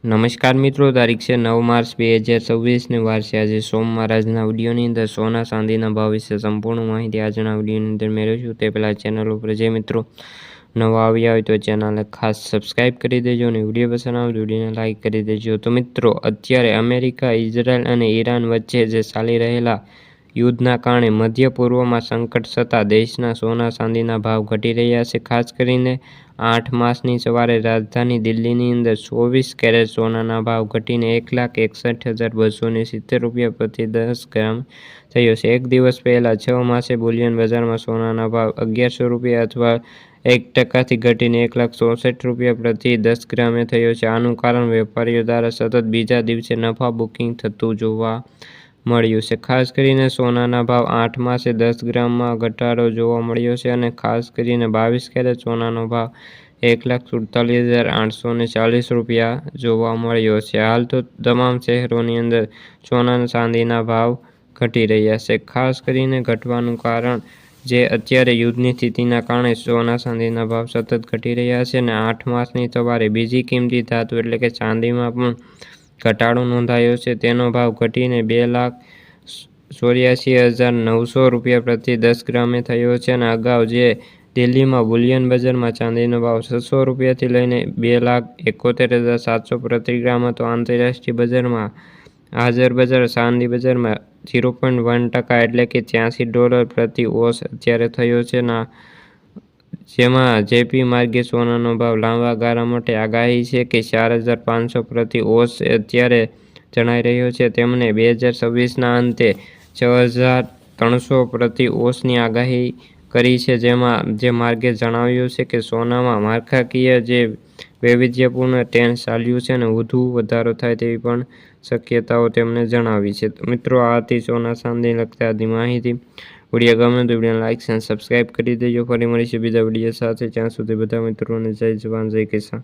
નમસ્કાર મિત્રો, તારીખ છે 9 માર્ચ 2026 વાર છે આજે સોમવાર। આજના વિડીયોની અંદર સોના ચાંદીના ભાવ વિશે સંપૂર્ણ માહિતી આજના વિડીયોની અંદર મેળવીશું। તે પહેલાં ચેનલ ઉપર જે મિત્રો નવા આવ્યા હોય તો ચેનલને ખાસ સબસ્ક્રાઈબ કરી દેજો અને વિડીયો પસંદ આવે તો વિડીયોને લાઇક કરી દેજો। તો મિત્રો, અત્યારે અમેરિકા, ઇઝરાયલ અને ઈરાન વચ્ચે જે ચાલી રહેલા યુદ્ધના કારણે મધ્ય પૂર્વમાં સંકટ છતાં દેશના સોના ચાંદીના ભાવ ઘટી રહ્યા છે। ખાસ કરીને 8 માર્ચની સવારે રાજધાની દિલ્હીની અંદર 24 કેરેટ સોનાના ભાવ ઘટીને 1,61,270 રૂપિયા પ્રતિ 10 ગ્રામ થયો છે। એક દિવસ પહેલા 6 માર્ચે બુલિયન બજારમાં સોનાના ભાવ 1,100 રૂપિયા અથવા 1% ઘટીને 1,64 રૂપિયા પ્રતિ 10 ગ્રામે થયો છે। આનું કારણ વેપારીઓ દ્વારા સતત બીજા દિવસે નફા બુકિંગ થતું જોવા મળ્યું છે। ખાસ કરીને સોનાના ભાવ 8 માસે 10 ગ્રામમાં ઘટાડો જોવા મળ્યો છે અને ખાસ કરીને 22 કેરેટ સોનાનો ભાવ 1,47,840 રૂપિયા જોવા મળ્યો છે। હાલ તો તમામ શહેરોની અંદર સોના ચાંદીના ભાવ ઘટી રહ્યા છે। ખાસ કરીને ઘટવાનું કારણ જે અત્યારે યુદ્ધની સ્થિતિના કારણે સોના ચાંદીના ભાવ સતત ઘટી રહ્યા છે અને 8 માર્ચની સવારે બીજી કિંમતી ધાતુ એટલે કે ચાંદીમાં પણ ઘટાડો નોંધાયો છે। તેનો ભાવ ઘટીને 2,84,900 રૂપિયા પ્રતિ 10 ગ્રામે થયો છે અને અગાઉ જે દિલ્હીમાં બુલિયન બજારમાં ચાંદીનો ભાવ 600 રૂપિયાથી લઈને 2,71,700 પ્રતિ ગ્રામ હતો। આંતરરાષ્ટ્રીય બજારમાં હાજર બજાર ચાંદી બજારમાં 0.1% એટલે કે $83 પ્રતિ ઓસ અત્યારે થયો છે જેમાં જેપી માર્ગે સોનાનો ભાવ લાંબા ગાળા માટે આગાહી છે કે 4,500 પ્રતિ ઓસ અત્યારે જણાઈ રહ્યો છે। તેમણે 2026ના અંતે 6,300 પ્રતિ ઓસની આગાહી કરી છે, જેમાં જે માર્ગે જણાવ્યું છે કે સોનામાં માળખાકીય જે વૈવિધ્યપૂર્ણ ટ્રેન્ડ ચાલ્યું છે અને વધુ વધારો થાય તેવી પણ શક્યતાઓ તેમણે જણાવી છે। તો મિત્રો, આ હતી સોના ચાંદીને લગતી આજની માહિતી। વિડીયો ગમે તો વિડીયોને લાઇક અને સબસ્ક્રાઈબ કરી દેજો। ફરી મળીશું બીજા વિડીયો સાથે, ત્યાં સુધી બધા મિત્રોને જય જવાન જય કિસાન।